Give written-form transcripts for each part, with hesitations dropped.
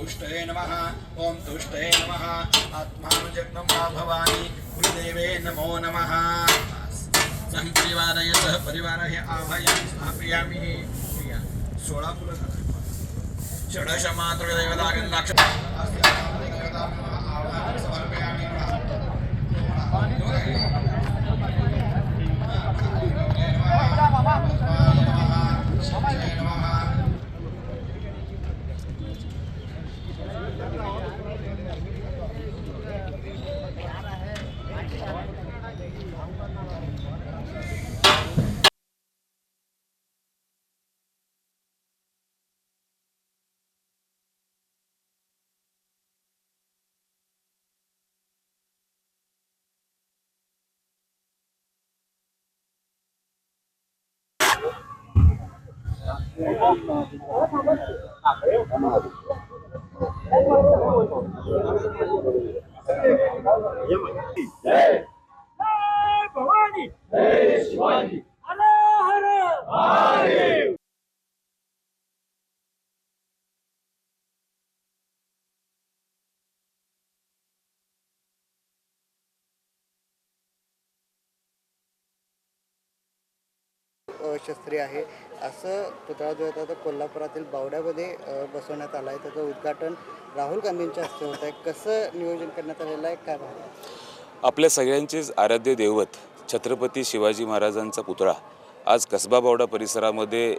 तुष्टये नमः ओम तुष्टये नमः आत्मानुजग्नं वा भवानी गुरुदेवे नमो नमः सह परिवारय सह परिवारः आभयामि स्थापयामि 16 फुलं षडशमात्र देवतागन्धाक्ष समर्पयामि जय भवानी जय शिवाजी हर हर महादेव। शस्त्री आहे असं पुतळा जो आहे तो कोल्हापुरातील बावड्यामध्ये बसवण्यात आला आहे. त्याचं उद्घाटन राहुल गांधींच्या हस्ते होत आहे. कसं नियोजन करण्यात आलेलं आहे काय पाहता? आपल्या सगळ्यांचेच आराध्य दैवत छत्रपती शिवाजी महाराजांचा पुतळा आज कसबा बावडा परिसरामध्ये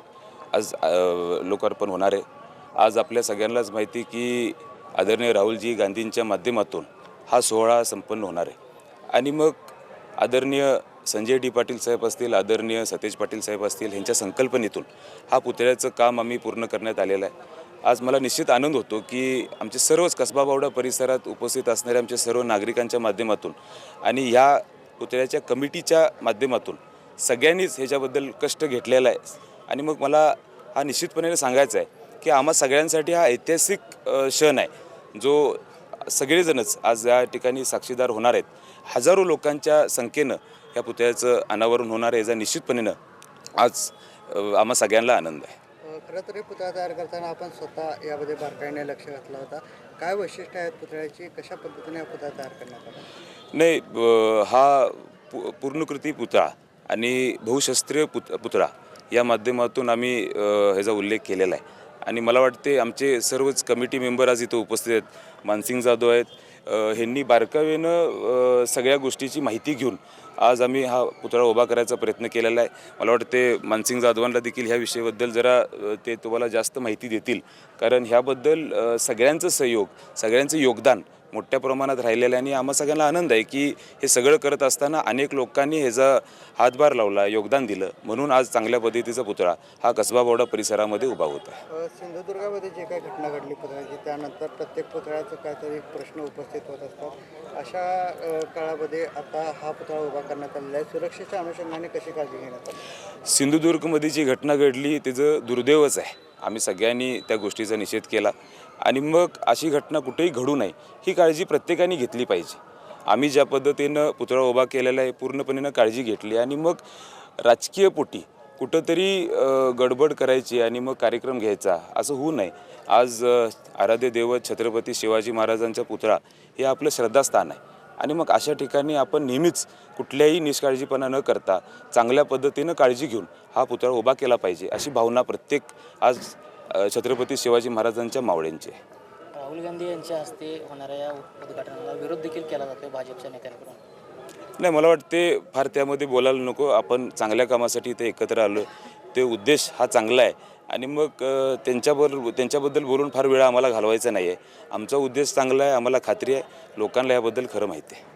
आज लोकार्पण होणार आहे. आज आपल्या सगळ्यांनाच माहिती की आदरणीय राहुलजी गांधींच्या माध्यमातून हा सोहळा संपन्न होणार आहे आणि मग आदरणीय संजय डी पाटील साहेब असतील, आदरणीय सतेज पाटील साहेब असतील, यांच्या संकल्पनेतून हा पुतळ्याचं काम आम्ही पूर्ण करण्यात आलेलं आहे. आज मला निश्चित आनंद होतो की आमचे सर्वच कसबा बावडा परिसरात उपस्थित असणाऱ्या आमच्या सर्व नागरिकांच्या माध्यमातून आणि ह्या पुतळ्याच्या कमिटीच्या माध्यमातून सगळ्यांनीच ह्याच्याबद्दल कष्ट घेतलेला आहे. आणि मग मला हा निश्चितपणे सांगायचं आहे की आम्हा सगळ्यांसाठी हा ऐतिहासिक क्षण आहे जो सगळेजणच आज या ठिकाणी साक्षीदार होणार आहेत. हजारो लोकांच्या संख्येनं या पुतळ्याचं अनावरण होणार आहे. याचा निश्चितपणे आज आम्हा सगळ्यांना आनंद आहे. खरं तर पुतळा तयार करताना आपण स्वतः यामध्ये बारकाईने लक्ष घातला होता. काय वैशिष्ट्य आहेत पुतळ्याची, कशा पद्धतीने हा पुतळा तयार करण्यात आला? नाही, हा पूर्णकृती पुतळा आणि बहुशस्त्रीय पुतळा या माध्यमातून आम्ही ह्याचा उल्लेख केलेला आहे. आणि मला वाटते आमचे सर्वच कमिटी मेंबर आज इथं उपस्थित आहेत. मानसिंग जाधव आहेत, ह्यांनी बारकाईनं सगळ्या गोष्टीची माहिती घेऊन आज आम्ही हा पुतळा उभा करायचा प्रयत्न केलेला आहे. मला वाटते मानसिंग जाधवांना देखील ह्या विषयाबद्दल जरा ते तुम्हाला जास्त माहिती देतील, कारण ह्याबद्दल सगळ्यांचं सहयोग, सगळ्यांचं योगदान मोठ्या प्रमाणात राहिलेलं आहे. आणि आम्हा सगळ्यांना आनंद आहे की हे सगळं करत असताना अनेक लोकांनी ह्याचा हातभार लावला, योगदान दिलं, म्हणून आज चांगल्या पद्धतीचा पुतळा हा कसबा बावडा परिसरामध्ये उभा होत आहे. सिंधुदुर्गामध्ये जे काही घटना घडली पुतळ्याची, त्यानंतर प्रत्येक पुतळ्याचं काहीतरी प्रश्न उपस्थित होत असतात. अशा काळामध्ये आता हा पुतळा उभा करण्यात आलेला आहे. सुरक्षेच्या अनुषंगाने कशी काळजी घेण्यात आली? सिंधुदुर्गमध्ये जी घटना घडली त्याचं दुर्दैवच आहे. आम्ही सगळ्यांनी त्या गोष्टीचा निषेध केला आणि मग अशी घटना कुठेही घडू नये ही काळजी प्रत्येकाने घेतली पाहिजे. आम्ही ज्या पद्धतीनं पुतळा उभा केलेला आहे पूर्णपणे काळजी घेतली आणि मग राजकीय पोटी कुठंतरी गडबड करायची आणि मग कार्यक्रम घ्यायचा असं होऊ नये. आज आराध्य दैवत छत्रपती शिवाजी महाराजांचा पुतळा हे आपलं श्रद्धास्थान आहे आणि मग अशा ठिकाणी आपण नेहमीच कुठल्याही निष्काळजीपणा न करता चांगल्या पद्धतीनं काळजी घेऊन हा पुतळा उभा केला पाहिजे अशी भावना प्रत्येक आज छत्रपती शिवाजी महाराजांच्या मावळ्यांची आहे. राहुल गांधी यांच्या हस्ते होणाऱ्या या उद्घाटनाला विरोध देखील केला जातो भाजपच्या नेत्यांकडून. नाही, मला वाटते फार त्यामध्ये बोलायला नको. आपण चांगल्या कामासाठी इथे एकत्र आलो, ते उद्देश हा चांगला आहे आणि मग त्यांच्याबद्दल बोलून फार वेळ आम्हाला घालवायचा नाही आहे. आमचा उद्देश चांगला आहे, आम्हाला खात्री आहे, लोकांना याबद्दल खरं माहिती आहे.